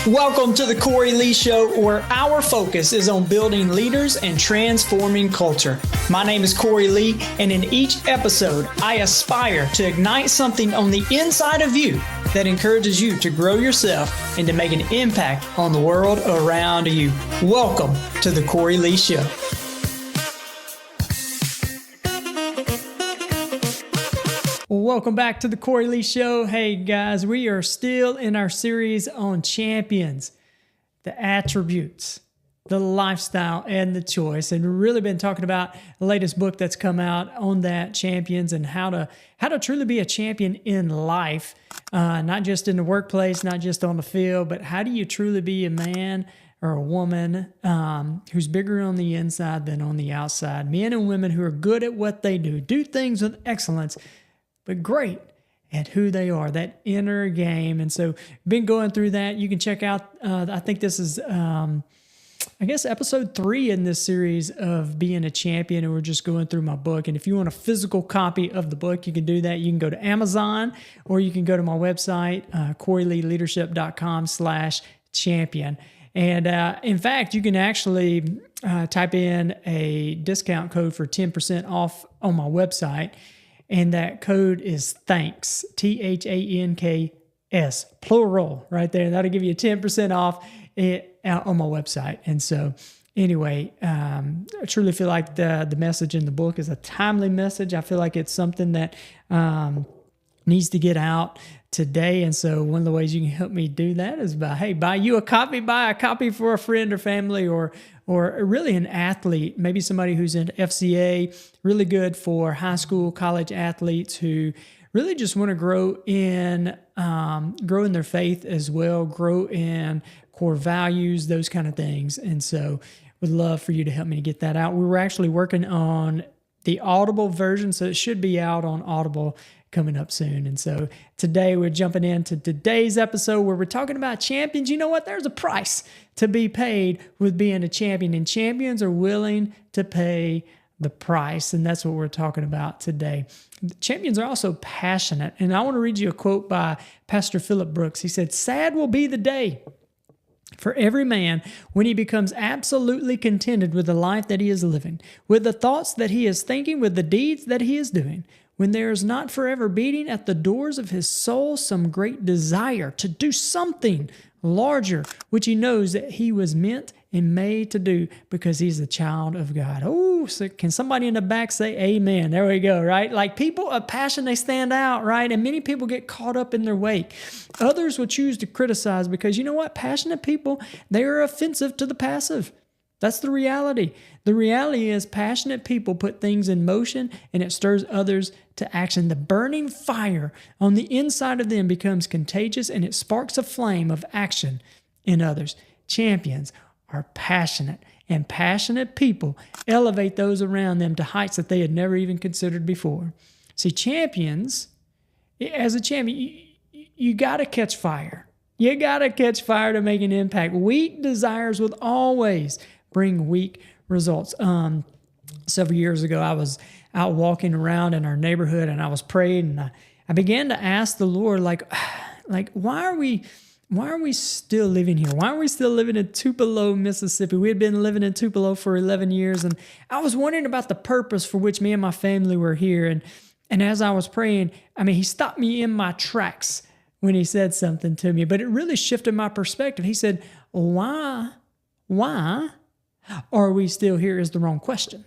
Welcome to the Cory Lee Show, where our focus is on building leaders and transforming culture. My name is Cory Lee, and in each episode, I aspire to ignite something on the inside of you that encourages you to grow yourself and to make an impact on the world around you. Welcome to the Cory Lee Show. Welcome back to the Cory Lee Show. Hey guys, we are still in our series on champions, the attributes, the lifestyle, and the choice. And we've really been talking about the latest book that's come out on that, champions, and how to truly be a champion in life, not just in the workplace, not just on the field, but how do you truly be a man or a woman who's bigger on the inside than on the outside. Men and women who are good at what they do things with excellence, but great at who they are, that inner game. And so been going through that. You can check out, I think this is, episode 3 in this series of being a champion. And we're just going through my book. And if you want a physical copy of the book, you can do that. You can go to Amazon, or you can go to my website, CoryLeeLeadership.com/champion. And in fact, you can actually type in a discount code for 10% off on my website. And that code is THANKS, THANKS, plural, right there. That'll give you 10% off on my website. And so anyway, I truly feel like the message in the book is a timely message. I feel like it's something that needs to get out today. And so one of the ways you can help me do that is buy you a copy, buy a copy for a friend or family, or really an athlete, maybe somebody who's in FCA, really good for high school, college athletes who really just want to grow in their faith as well, grow in core values, those kind of things. And so would love for you to help me to get that out. We were actually working on the Audible version, so it should be out on Audible coming up soon. And so today we're jumping into today's episode where we're talking about champions. You know what? There's a price to be paid with being a champion, and champions are willing to pay the price. And that's what we're talking about today. Champions are also passionate. And I want to read you a quote by Pastor Philip Brooks. He said, "Sad will be the day for every man when he becomes absolutely contented with the life that he is living, with the thoughts that he is thinking, with the deeds that he is doing, when there is not forever beating at the doors of his soul some great desire to do something larger, which he knows that he was meant and made to do because he's a child of God." Oh, so can somebody in the back say amen? There we go, right? Like, people of passion, they stand out, right? And many people get caught up in their wake. Others will choose to criticize because, you know what? Passionate people, they are offensive to the passive. That's the reality. The reality is passionate people put things in motion, and it stirs others to action. The burning fire on the inside of them becomes contagious, and it sparks a flame of action in others. Champions are passionate, and passionate people elevate those around them to heights that they had never even considered before. See, champions, as a champion, you got to catch fire. You got to catch fire to make an impact. Weak desires will always bring weak results. Several years ago, I was out walking around in our neighborhood, and I was praying, and I began to ask the Lord, like, why are we still living here? Why are we still living in Tupelo, Mississippi? We had been living in Tupelo for 11 years, and I was wondering about the purpose for which me and my family were here. And as I was praying, he stopped me in my tracks when he said something to me, but it really shifted my perspective. He said, why are we still here is the wrong question.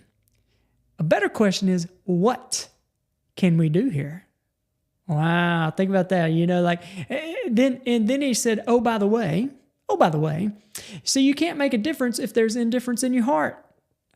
A better question is, what can we do here? Wow, think about that. Then he said, oh, by the way, so you can't make a difference if there's indifference in your heart.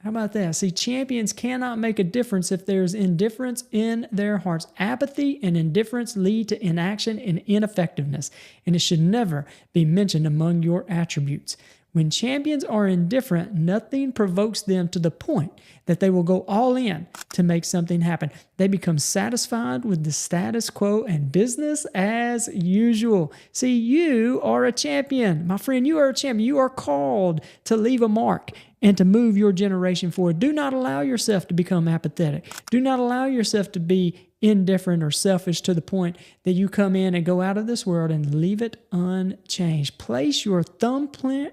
How about that? See, champions cannot make a difference if there's indifference in their hearts. Apathy and indifference lead to inaction and ineffectiveness, and it should never be mentioned among your attributes. When champions are indifferent, nothing provokes them to the point that they will go all in to make something happen. They become satisfied with the status quo and business as usual. See, you are a champion. My friend, you are a champion. You are called to leave a mark and to move your generation forward. Do not allow yourself to become apathetic. Do not allow yourself to be indifferent or selfish to the point that you come in and go out of this world and leave it unchanged. Place your thumbprint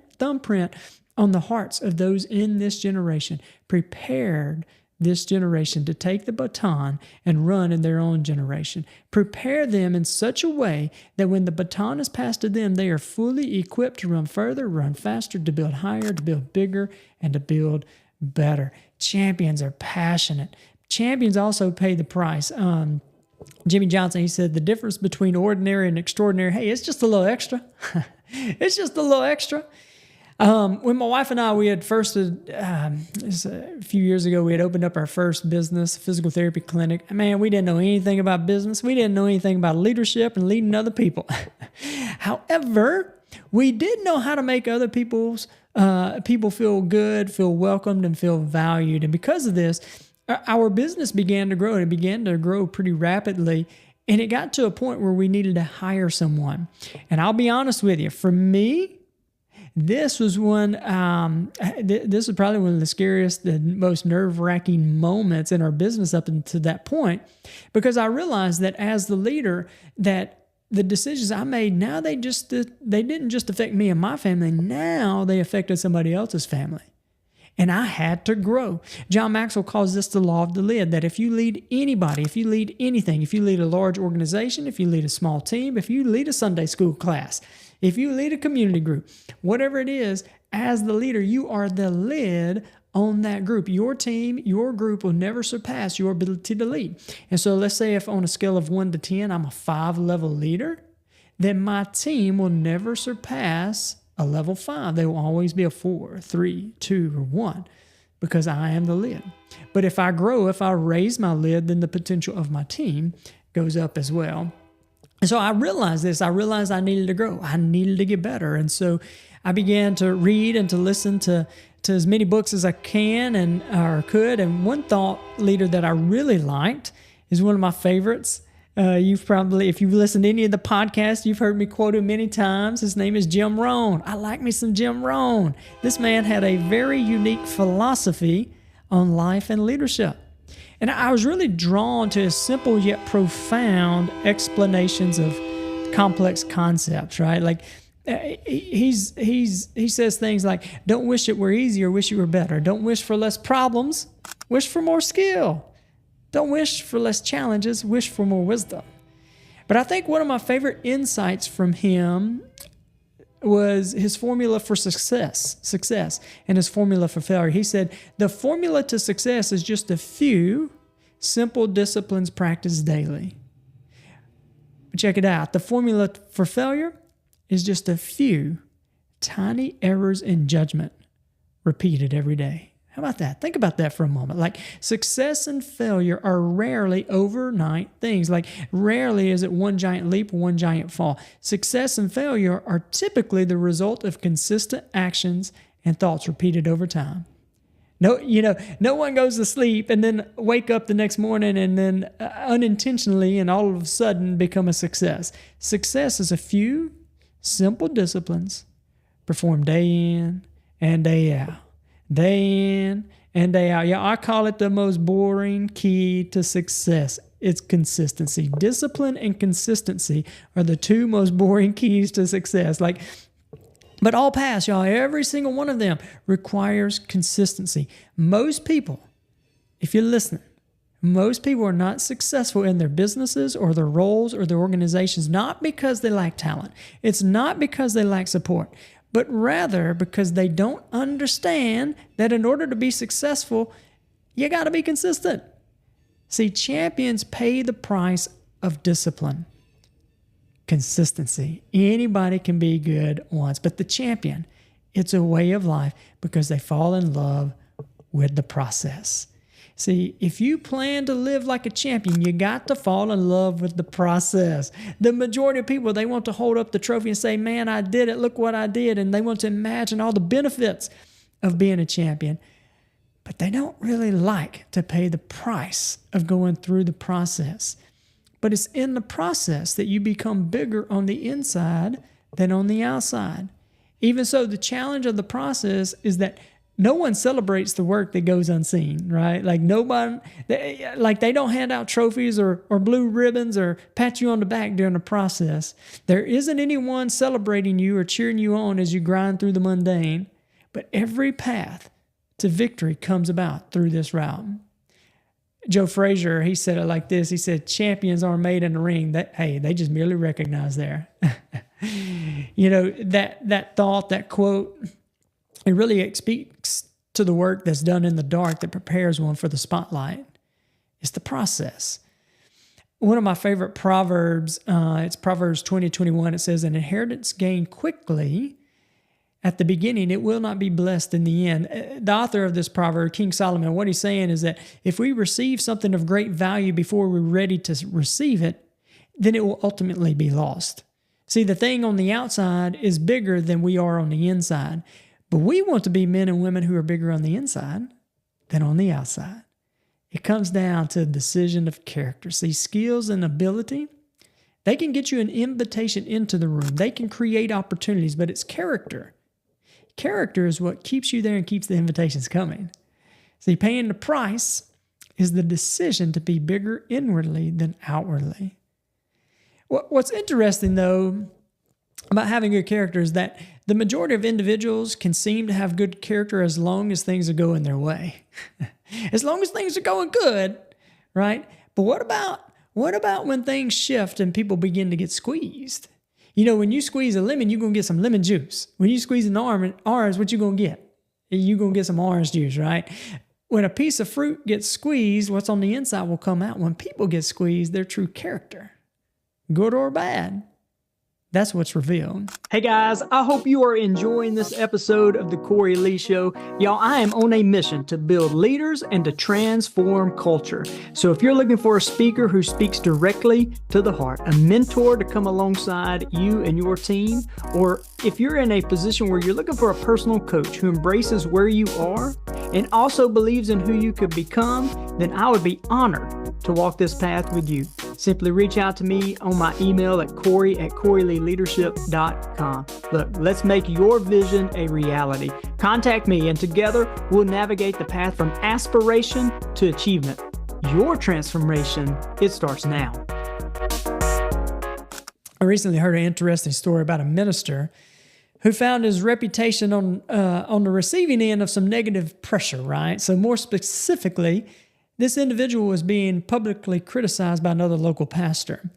on the hearts of those in this generation, prepared this generation to take the baton and run in their own generation. Prepare them in such a way that when the baton is passed to them, they are fully equipped to run further, run faster, to build higher, to build bigger, and to build better. Champions are passionate. Champions also pay the price. Jimmy Johnson, he said, the difference between ordinary and extraordinary, hey, it's just a little extra. It's just a little extra. When my wife and I, we had first, a few years ago, we had opened up our first business, physical therapy clinic. Man, we didn't know anything about business. We didn't know anything about leadership and leading other people. However, we did know how to make other people feel good, feel welcomed, and feel valued. And because of this, our business began to grow. It began to grow pretty rapidly. And it got to a point where we needed to hire someone. And I'll be honest with you, for me, this was this was probably one of the scariest, the most nerve-wracking moments in our business up until that point, because I realized that as the leader, that the decisions I made, now they didn't just affect me and my family. Now they affected somebody else's family. And I had to grow. John Maxwell calls this the law of the lid, that if you lead anybody, if you lead anything, if you lead a large organization, if you lead a small team, if you lead a Sunday school class, if you lead a community group, whatever it is, as the leader, you are the lid on that group. Your team, your group will never surpass your ability to lead. And so let's say if on a scale of 1 to 10, I'm a 5-level leader, then my team will never surpass a level 5. They will always be a 4, 3, 2, or 1 because I am the lid. But if I grow, if I raise my lid, then the potential of my team goes up as well. And so I realized this. I realized I needed to grow. I needed to get better. And so I began to read and to listen to as many books as I can or could. And one thought leader that I really liked is one of my favorites. You've probably, if you've listened to any of the podcasts, you've heard me quote him many times. His name is Jim Rohn. I like me some Jim Rohn. This man had a very unique philosophy on life and leadership. And I was really drawn to his simple yet profound explanations of complex concepts, right? Like he says things like, don't wish it were easier, wish you were better. Don't wish for less problems, wish for more skill. Don't wish for less challenges, wish for more wisdom. But I think one of my favorite insights from him was his formula for success and his formula for failure. He said, the formula to success is just a few simple disciplines practiced daily. But check it out. The formula for failure is just a few tiny errors in judgment repeated every day. How about that? Think about that for a moment. Like, success and failure are rarely overnight things. Like, rarely is it one giant leap, one giant fall. Success and failure are typically the result of consistent actions and thoughts repeated over time. No one goes to sleep and then wake up the next morning and then unintentionally and all of a sudden become a success. Success is a few simple disciplines performed day in and day out. Day in and day out. Yeah, I call it the most boring key to success. It's consistency. Discipline and consistency are the two most boring keys to success. But all pass, y'all. Every single one of them requires consistency. Most people, if you're listening, most people are not successful in their businesses or their roles or their organizations, not because they lack talent. It's not because they lack support, but rather because they don't understand that in order to be successful, you got to be consistent. See, champions pay the price of discipline, consistency. Anybody can be good once, but the champion, it's a way of life because they fall in love with the process. See, if you plan to live like a champion, you got to fall in love with the process. The majority of people, they want to hold up the trophy and say, man, I did it. Look what I did. And they want to imagine all the benefits of being a champion. But they don't really like to pay the price of going through the process. But it's in the process that you become bigger on the inside than on the outside. Even so, the challenge of the process is that no one celebrates the work that goes unseen, right? Like they don't hand out trophies or blue ribbons or pat you on the back during the process. There isn't anyone celebrating you or cheering you on as you grind through the mundane, but every path to victory comes about through this route. Joe Frazier, he said it like this. He said, champions aren't made in the ring. They just merely recognize there. That thought, that quote, it really speaks to the work that's done in the dark that prepares one for the spotlight. It's the process. One of my favorite Proverbs, it's Proverbs 20:21. It says, an inheritance gained quickly at the beginning, it will not be blessed in the end. The author of this proverb, King Solomon, what he's saying is that if we receive something of great value before we're ready to receive it, then it will ultimately be lost. See, the thing on the outside is bigger than we are on the inside. But we want to be men and women who are bigger on the inside than on the outside. It comes down to a decision of character. See, skills and ability, they can get you an invitation into the room. They can create opportunities, but it's character. Character is what keeps you there and keeps the invitations coming. See, paying the price is the decision to be bigger inwardly than outwardly. What's interesting, though, about having good character is that the majority of individuals can seem to have good character as long as things are going their way. As long as things are going good, right? But what about when things shift and people begin to get squeezed? When you squeeze a lemon, you're going to get some lemon juice. When you squeeze an orange, what you going to get? You're going to get some orange juice, right? When a piece of fruit gets squeezed, what's on the inside will come out. When people get squeezed, their true character, good or bad, that's what's revealed. Hey guys, I hope you are enjoying this episode of the Cory Lee Show. Y'all, I am on a mission to build leaders and to transform culture. So if you're looking for a speaker who speaks directly to the heart, a mentor to come alongside you and your team, or if you're in a position where you're looking for a personal coach who embraces where you are and also believes in who you could become, then I would be honored to walk this path with you. Simply reach out to me on my email at Cory@CoryLeeLeadership.com. Look, let's make your vision a reality. Contact me and together we'll navigate the path from aspiration to achievement. Your transformation, it starts now. I recently heard an interesting story about a minister who found his reputation on the receiving end of some negative pressure, right? So more specifically, this individual was being publicly criticized by another local pastor.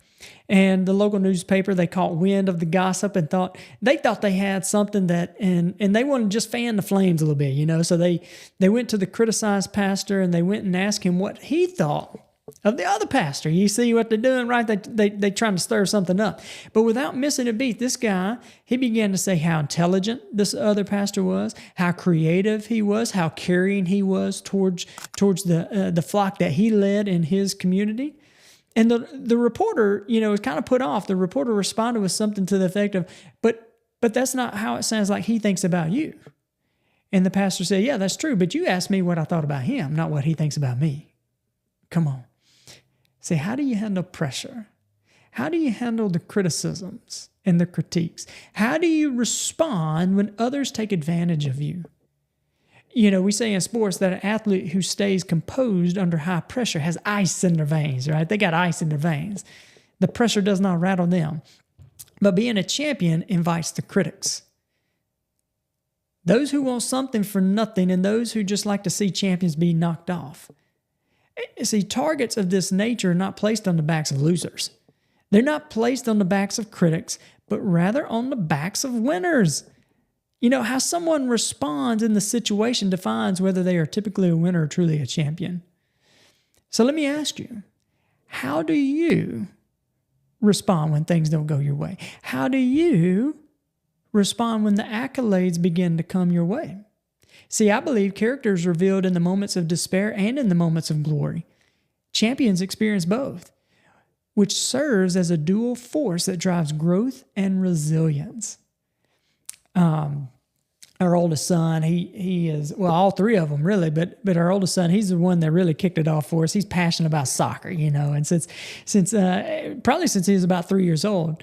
And the local newspaper, they caught wind of the gossip and thought they had something and they wanted to just fan the flames a little bit, So they went to the criticized pastor and they went and asked him what he thought of the other pastor. You see what they're doing, right? They trying to stir something up. But without missing a beat, this guy, he began to say how intelligent this other pastor was, how creative he was, how caring he was towards the flock that he led in his community. And the reporter, was kind of put off. The reporter responded with something to the effect of, but that's not how it sounds like he thinks about you. And the pastor said, yeah, that's true. But you asked me what I thought about him, not what he thinks about me. Come on. See, how do you handle pressure? How do you handle the criticisms and the critiques? How do you respond when others take advantage of you? We say in sports that an athlete who stays composed under high pressure has ice in their veins, right? They got ice in their veins. The pressure does not rattle them. But being a champion invites the critics. Those who want something for nothing and those who just like to see champions be knocked off. See, targets of this nature are not placed on the backs of losers. They're not placed on the backs of critics, but rather on the backs of winners. How someone responds in the situation defines whether they are typically a winner or truly a champion. So let me ask you, how do you respond when things don't go your way? How do you respond when the accolades begin to come your way? See, I believe character is revealed in the moments of despair and in the moments of glory. Champions experience both, which serves as a dual force that drives growth and resilience. Our oldest son, he is, well, all three of them really, but our oldest son, he's the one that really kicked it off for us. He's passionate about soccer, and since probably since he was about 3 years old.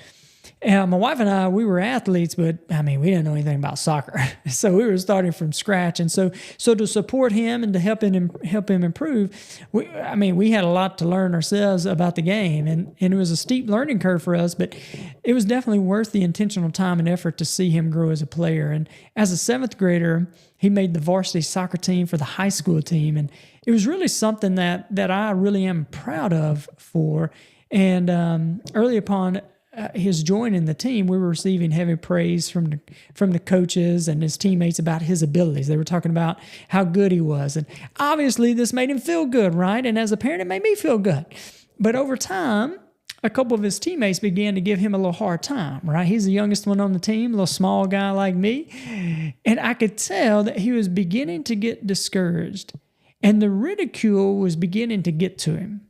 My wife and I, we were athletes, but we didn't know anything about soccer. So we were starting from scratch. And so to support him and to help him improve, we had a lot to learn ourselves about the game. And it was a steep learning curve for us, but it was definitely worth the intentional time and effort to see him grow as a player. And as a 7th grader, he made the varsity soccer team for the high school team. And it was really something that I really am proud of for. And early upon his joining the team, we were receiving heavy praise from the coaches and his teammates about his abilities. They were talking about how good he was. And obviously this made him feel good, right? And as a parent, it made me feel good. But over time, a couple of his teammates began to give him a little hard time, right? He's the youngest one on the team, a little small guy like me. And I could tell that he was beginning to get discouraged. And the ridicule was beginning to get to him.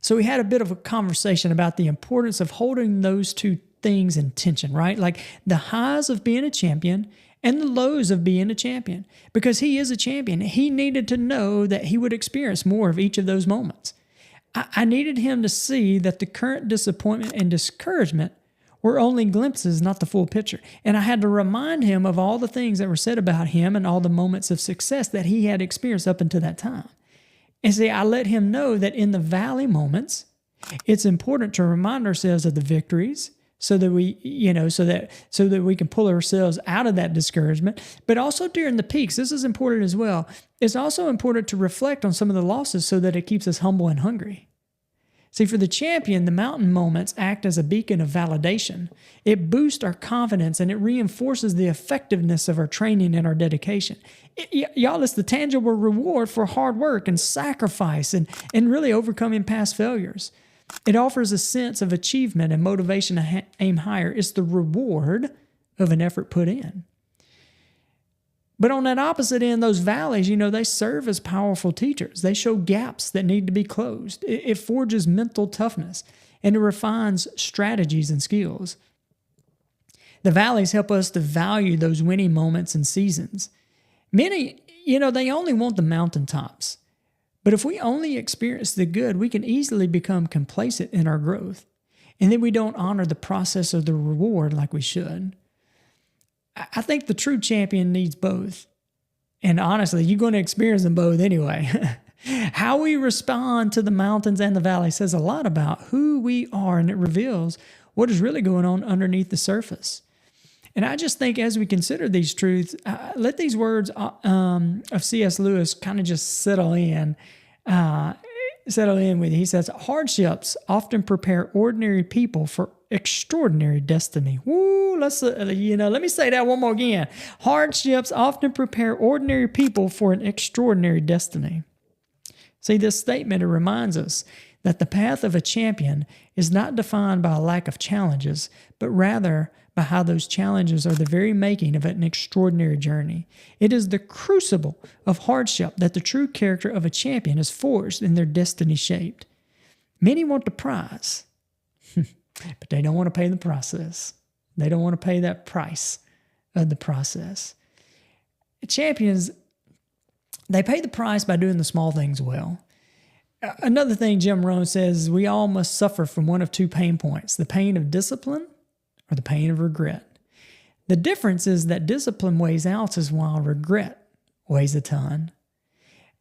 So we had a bit of a conversation about the importance of holding those two things in tension, right? Like the highs of being a champion and the lows of being a champion. Because he is a champion. He needed to know that he would experience more of each of those moments. I needed him to see that the current disappointment and discouragement were only glimpses, not the full picture. And I had to remind him of all the things that were said about him and all the moments of success that he had experienced up until that time. And see, I let him know that in the valley moments, it's important to remind ourselves of the victories so that we, so that we can pull ourselves out of that discouragement. But also during the peaks, this is important as well. It's also important to reflect on some of the losses so that it keeps us humble and hungry. See, for the champion, the mountain moments act as a beacon of validation. It boosts our confidence and it reinforces the effectiveness of our training and our dedication. Y'all, it's the tangible reward for hard work and sacrifice and really overcoming past failures. It offers a sense of achievement and motivation to aim higher. It's the reward of an effort put in. But on that opposite end, those valleys, they serve as powerful teachers. They show gaps that need to be closed. It forges mental toughness, and it refines strategies and skills. The valleys help us to value those winning moments and seasons. Many, they only want the mountaintops. But if we only experience the good, we can easily become complacent in our growth. And then we don't honor the process of the reward like we should. I think the true champion needs both. And honestly, you're going to experience them both anyway. How we respond to the mountains and the valley says a lot about who we are, and it reveals what is really going on underneath the surface. And I just think as we consider these truths, let these words of C.S. Lewis kind of just settle in with you. He says, hardships often prepare ordinary people for extraordinary destiny. Woo, let me say that one more again. Hardships often prepare ordinary people for an extraordinary destiny. See, this statement, it reminds us that the path of a champion is not defined by a lack of challenges, but rather by how those challenges are the very making of an extraordinary journey. It is the crucible of hardship that the true character of a champion is forged and their destiny shaped. Many want the prize, but they don't want to pay the process. They don't want to pay that price of the process. Champions, they pay the price by doing the small things well. Another thing Jim Rohn says is we all must suffer from one of two pain points, the pain of discipline or the pain of regret. The difference is that discipline weighs ounces while regret weighs a ton.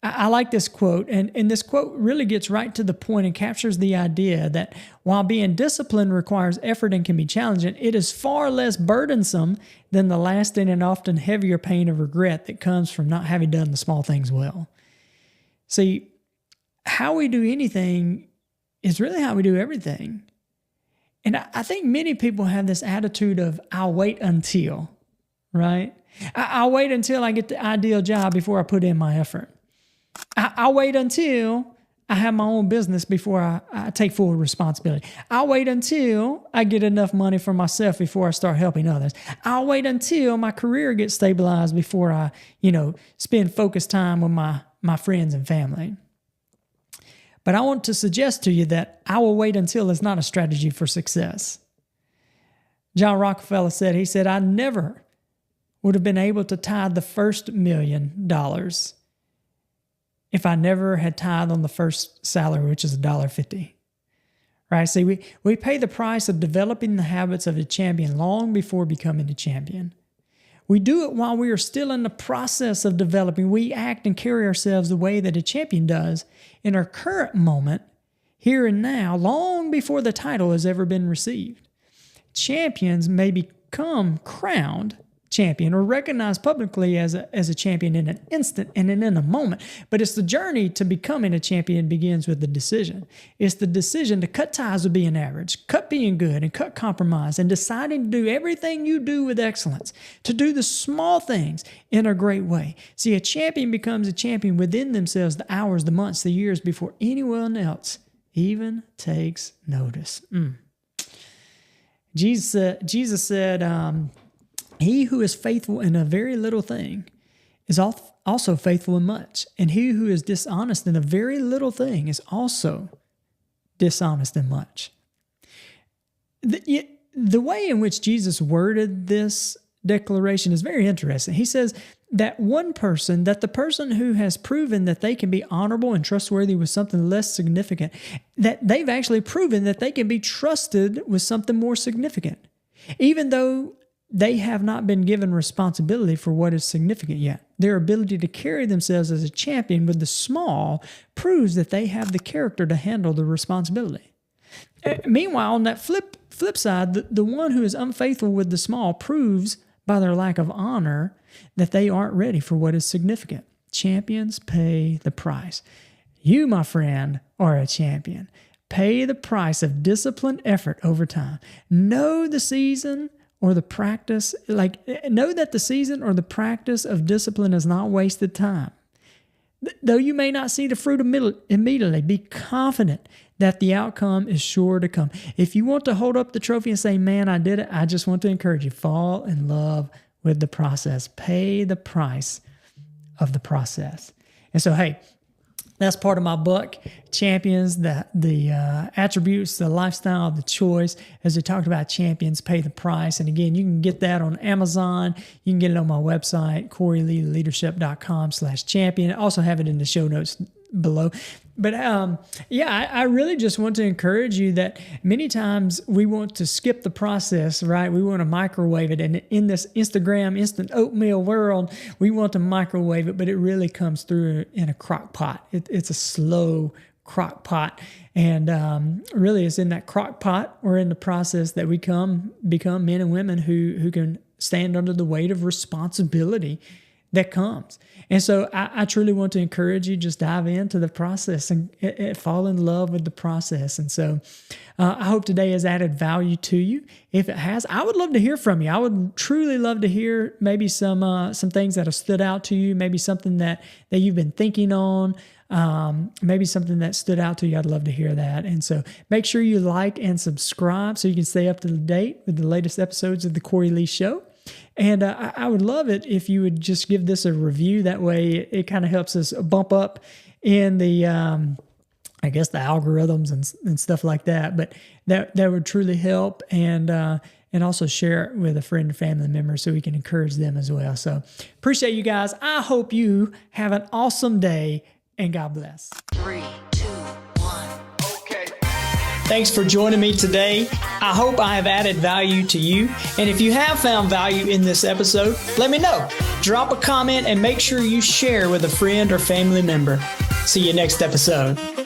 I like this quote, and this quote really gets right to the point and captures the idea that while being disciplined requires effort and can be challenging, it is far less burdensome than the lasting and often heavier pain of regret that comes from not having done the small things well. See, how we do anything is really how we do everything. And I think many people have this attitude of, I'll wait until, right? I'll wait until I get the ideal job before I put in my effort. I'll wait until I have my own business before I take full responsibility. I'll wait until I get enough money for myself before I start helping others. I'll wait until my career gets stabilized before I, spend focused time with my friends and family. But I want to suggest to you that I will wait until is not a strategy for success. John Rockefeller said, I never would have been able to tithe the first $1 million if I never had tithed on the first salary, which is $1.50. right? See, we pay the price of developing the habits of a champion long before becoming a champion. We do it while we are still in the process of developing. We act and carry ourselves the way that a champion does in our current moment, here and now, long before the title has ever been received. Champions may become crowned champion or recognized publicly as a champion in an instant and in a moment. But it's the journey to becoming a champion begins with the decision. It's the decision to cut ties with being average, cut being good, and cut compromise, and deciding to do everything you do with excellence, to do the small things in a great way. See, a champion becomes a champion within themselves the hours, the months, the years before anyone else even takes notice. Jesus said, he who is faithful in a very little thing is also faithful in much. And he who is dishonest in a very little thing is also dishonest in much. The way in which Jesus worded this declaration is very interesting. He says that the person who has proven that they can be honorable and trustworthy with something less significant, that they've actually proven that they can be trusted with something more significant, even though they have not been given responsibility for what is significant yet. Their ability to carry themselves as a champion with the small proves that they have the character to handle the responsibility. Meanwhile, on that flip side, the one who is unfaithful with the small proves by their lack of honor that they aren't ready for what is significant. Champions pay the price. You, my friend, are a champion. Pay the price of disciplined effort over time. Know the season or the practice, know that the season or the practice of discipline is not wasted time. Though you may not see the fruit immediately, be confident that the outcome is sure to come. If you want to hold up the trophy and say, man, I did it, I just want to encourage you, fall in love with the process. Pay the price of the process. And so, hey, that's part of my book, Champions, the attributes, the lifestyle, the choice. As we talked about, champions pay the price. And again, you can get that on Amazon. You can get it on my website, CoryLeeLeadership.com/champion. I also have it in the show notes below. But I really just want to encourage you that many times we want to skip the process, right? We want to microwave it. And in this Instagram instant oatmeal world, we want to microwave it, but it really comes through in a crock pot. It's a slow crock pot. And really it's in that crock pot or in the process that we become men and women who can stand under the weight of responsibility that comes. And so I truly want to encourage you, just dive into the process and fall in love with the process. And so I hope today has added value to you. If it has, I would love to hear from you. I would truly love to hear maybe some things that have stood out to you, maybe something that you've been thinking on, maybe something that stood out to you. I'd love to hear that. And so make sure you like and subscribe so you can stay up to date with the latest episodes of The Cory Lee Show. And I would love it if you would just give this a review. That way it kind of helps us bump up in the, the algorithms and stuff like that. But that would truly help. And also share it with a friend or family member so we can encourage them as well. So appreciate you guys. I hope you have an awesome day and God bless. 3, 2, 1. Okay. Thanks for joining me today. I hope I have added value to you. And if you have found value in this episode, let me know. Drop a comment and make sure you share with a friend or family member. See you next episode.